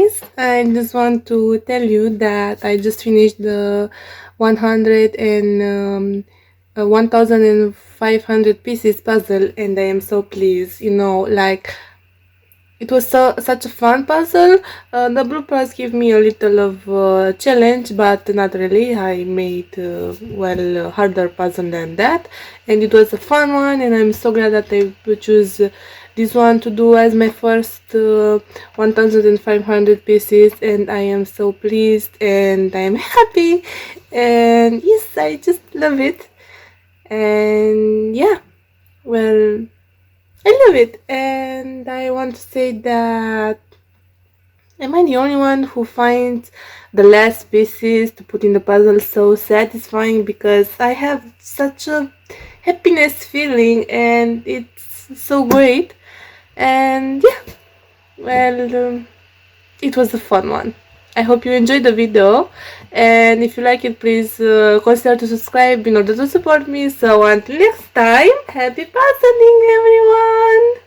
guys, I just want to tell you that I just finished the 100 and 1500 pieces puzzle, and I am so pleased. Like, it was such a fun puzzle. The bloopers give me a little of challenge, but not really. I made harder puzzle than that, and it was a fun one. And I'm so glad that I choose this one to do as my first 1,500 pieces, and I am so pleased and I'm happy. And yes, I just love it. And yeah, well, I love it, and I want to say that am I the only one who finds the last pieces to put in the puzzle so satisfying? Because I have such a happiness feeling, and it's so great. And yeah, it was a fun one. I hope you enjoyed the video, and if you like it, please consider to subscribe in order to support me. So until next time, happy puzzling, everyone!